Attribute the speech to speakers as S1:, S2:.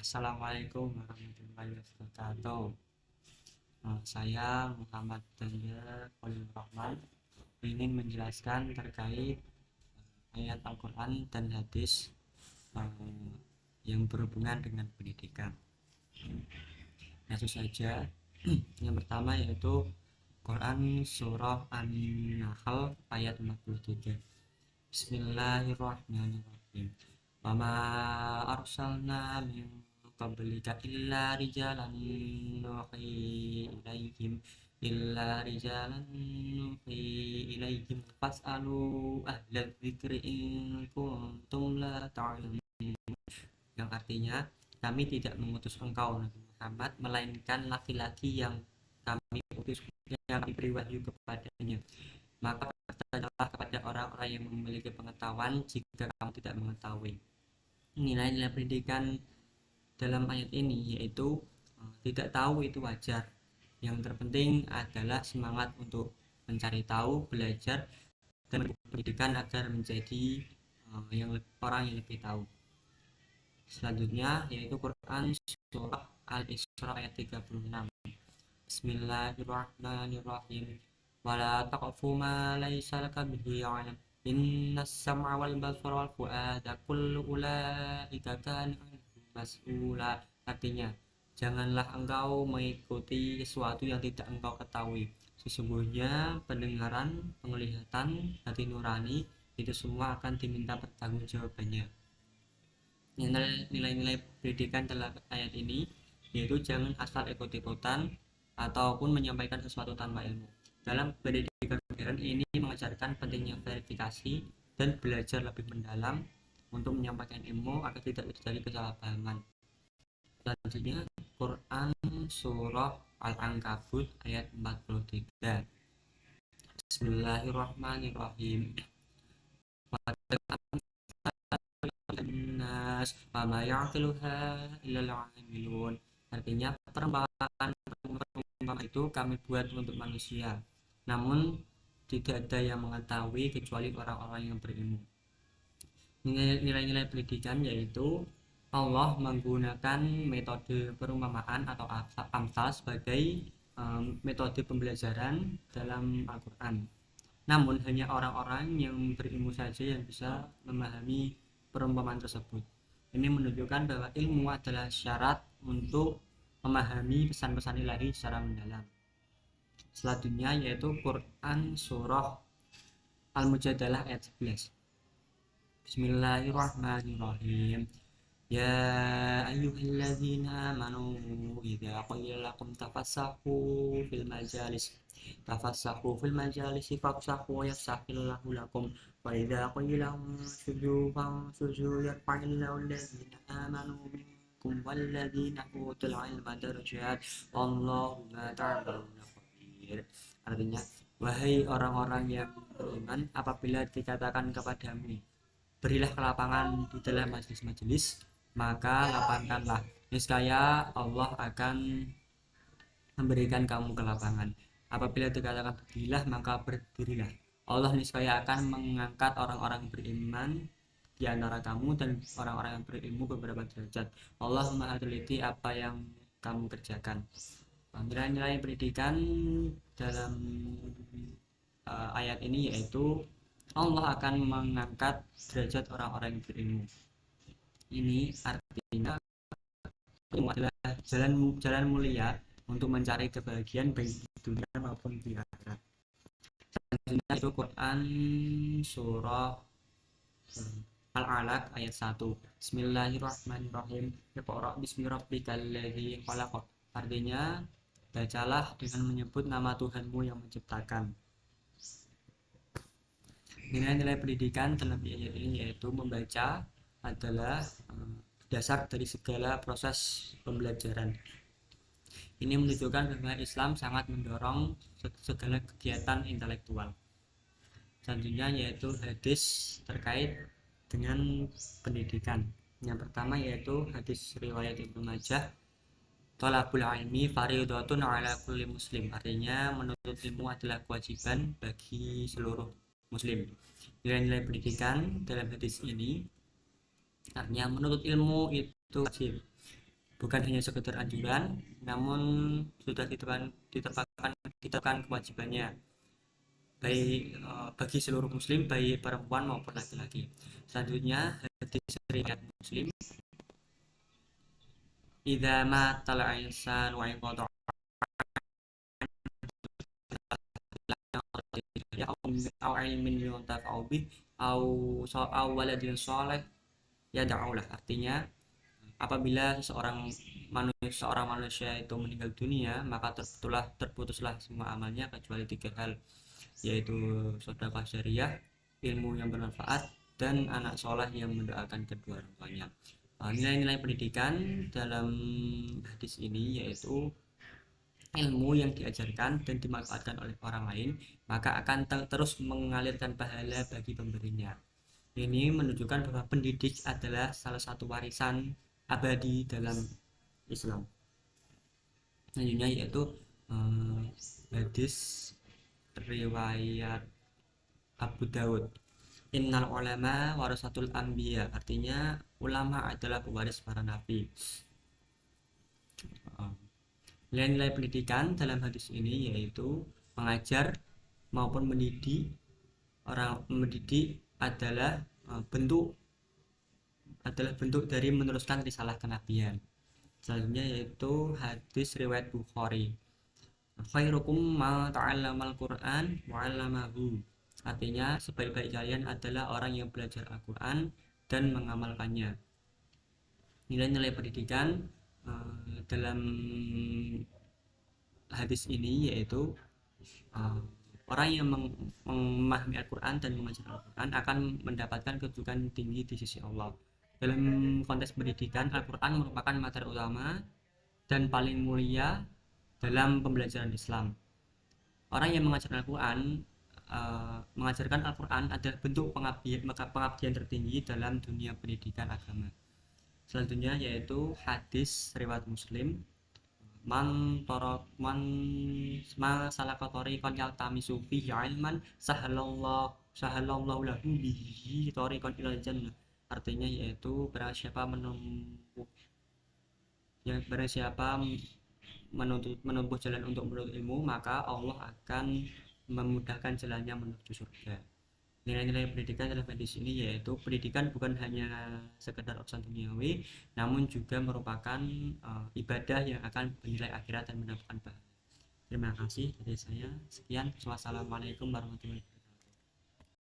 S1: Assalamualaikum warahmatullahi wabarakatuh. Saya Muhammad Danja Khalil Rahman ingin menjelaskan terkait ayat Al-Quran dan hadis yang berhubungan dengan pendidikan. Langsung saja. Yang pertama yaitu Quran Surah An-Nahl ayat 43. Bismillahirrahmanirrahim. Wa ma arsalna min qablika illa rijalan nuhi ilaihim fas'alu ahla dzikri in kuntum la ta'lamun. Yang artinya, kami tidak mengutus engkau Nabi Muhammad melainkan laki-laki yang kami utus, yang kami beri wahyu kepadanya. Maka bertanyalah kepada orang-orang yang memiliki pengetahuan jika kamu tidak mengetahui. Nilai-nilai pendidikan dalam ayat ini yaitu tidak tahu itu wajar. Yang terpenting adalah semangat untuk mencari tahu, belajar, dan pendidikan agar menjadi orang yang lebih tahu. Selanjutnya yaitu Quran Surah Al-Isra ayat 36. Bismillahirrahmanirrahim. Wala taqfu ma laysa laka bihi 'ilm. Innas sam'a wal basara wal fu'ada kullu ulaika kana mas'ula. Artinya, janganlah engkau mengikuti sesuatu yang tidak engkau ketahui. Sesungguhnya pendengaran, penglihatan, hati nurani itu semua akan diminta pertanggungjawabannya. Nilai-nilai pendidikan dalam ayat ini yaitu jangan asal ikut-ikutan ataupun menyampaikan sesuatu tanpa ilmu. Dalam pendidikan modern ini mengajarkan pentingnya verifikasi dan belajar lebih mendalam untuk menyampaikan ilmu agar tidak terjadi kesalahpahaman. Selanjutnya Quran Surah Al-Ankabut ayat 43. Bismillahirrahmanirrahim. Artinya perumpamaan itu kami buat untuk manusia, namun tidak ada yang mengetahui kecuali orang-orang yang berilmu. Nilai-nilai pendidikan yaitu Allah menggunakan metode perumpamaan atau amsal sebagai metode pembelajaran dalam Al-Quran. Namun hanya orang-orang yang berilmu saja yang bisa memahami perumpamaan tersebut. Ini menunjukkan bahwa ilmu adalah syarat untuk memahami pesan-pesan ilahi secara mendalam. Selanjutnya yaitu Quran Surah Al-Mujadalah ayat 11. Bismillahirrahmanirrahim. Ya ayyuhalladzina amanu idza qila lakum tafassahu fil majalisi fafsahu yafsahillahu lakum wa idza qila sujudu fansuju yarfa'illahu alladzina amanu minkum walladzina utul ilma darajat wallahu ma ta'maluna khabir. Artinya, wahai orang-orang yang beriman, apabila dikatakan kepadamu berilah kelapangan di dalam majelis-majelis, maka lapangkanlah, niscaya Allah akan memberikan kamu kelapangan. Apabila dikatakan berdirilah, maka berdirilah. Allah niscaya akan mengangkat orang-orang beriman di antara kamu dan orang-orang yang berilmu beberapa derajat. Allah Maha teliti apa yang kamu kerjakan. Nilai-nilai pendidikan dalam ayat ini yaitu Allah akan mengangkat derajat orang-orang yang berilmu. Ini artinya ilmu adalah jalan mulia untuk mencari kebahagiaan baik di dunia maupun di akhirat. Selanjutnya itu Quran Surah Al-Alaq ayat 1. Bismillahirrahmanirrahim. Iqra bismi rabbikal ladzi khalaq. Artinya, bacalah dengan menyebut nama Tuhanmu yang menciptakan. Nilai-nilai pendidikan dalam ayat ini yaitu membaca adalah dasar dari segala proses pembelajaran. Ini menunjukkan bahwa Islam sangat mendorong segala kegiatan intelektual. Selanjutnya yaitu hadis terkait dengan pendidikan. Yang pertama yaitu hadis riwayat Ibnu Majah, Thalabul ilmi fardhatun ala kulli muslim. Artinya menuntut ilmu adalah kewajiban bagi seluruh muslim. Nilai-nilai pendidikan dalam hadis ini artinya menuntut ilmu itu wajib. bukan hanya sekedar anjuran, namun sudah ditetapkan kewajibannya baik bagi seluruh muslim, baik perempuan maupun laki-laki. Selanjutnya hadis riwayat Muslim, idza matal insan wa inqata au ilmin yuntafa'u bih au waladin sholeh ya da'ulah. Artinya apabila seorang manusia itu meninggal dunia, maka terputuslah semua amalnya kecuali tiga hal, yaitu sedekah syariah, ilmu yang bermanfaat, dan anak soleh yang mendoakan kedua orang tuanya. Nilai-nilai pendidikan dalam hadis ini yaitu ilmu yang diajarkan dan dimanfaatkan oleh orang lain maka akan terus mengalirkan pahala bagi pemberinya. Ini menunjukkan bahwa pendidik adalah salah satu warisan abadi dalam Islam. Selanjutnya yaitu hadis riwayat Abu Daud. Innal ulama warasatul anbiya, artinya ulama adalah pewaris para nabi. Nilai-nilai pendidikan dalam hadis ini yaitu mengajar maupun mendidik adalah bentuk dari meneruskan risalah kenabian. Selanjutnya yaitu hadis riwayat Bukhari. Khairukum ma ta'allamal Qur'an wa 'allamahu. Artinya sebaik-baik kalian adalah orang yang belajar Al-Qur'an dan mengamalkannya. Nilai-nilai pendidikan dalam hadis ini yaitu orang yang memahami Al-Quran dan mengajar Al-Quran akan mendapatkan kedudukan tinggi di sisi Allah. Dalam konteks pendidikan, Al-Quran merupakan materi utama dan paling mulia dalam pembelajaran Islam. Orang yang mengajarkan Al-Quran adalah bentuk pengabdian tertinggi dalam dunia pendidikan agama. Selanjutnya yaitu hadis riwayat Muslim, man salaka tariqan yaltamisu fihi ilman sahalallahu lahu bihi tariqan ilal jannah. Artinya yaitu barang siapa menempuh jalan untuk menuntut ilmu, maka Allah akan memudahkan jalannya menuju surga. Nilai-nilai pendidikan dalam hadis ini yaitu pendidikan bukan hanya sekedar urusan duniawi, namun juga merupakan ibadah yang akan bernilai akhirat dan mendapatkan pahala. Terima kasih dari saya. Sekian. Wassalamualaikum warahmatullahi wabarakatuh.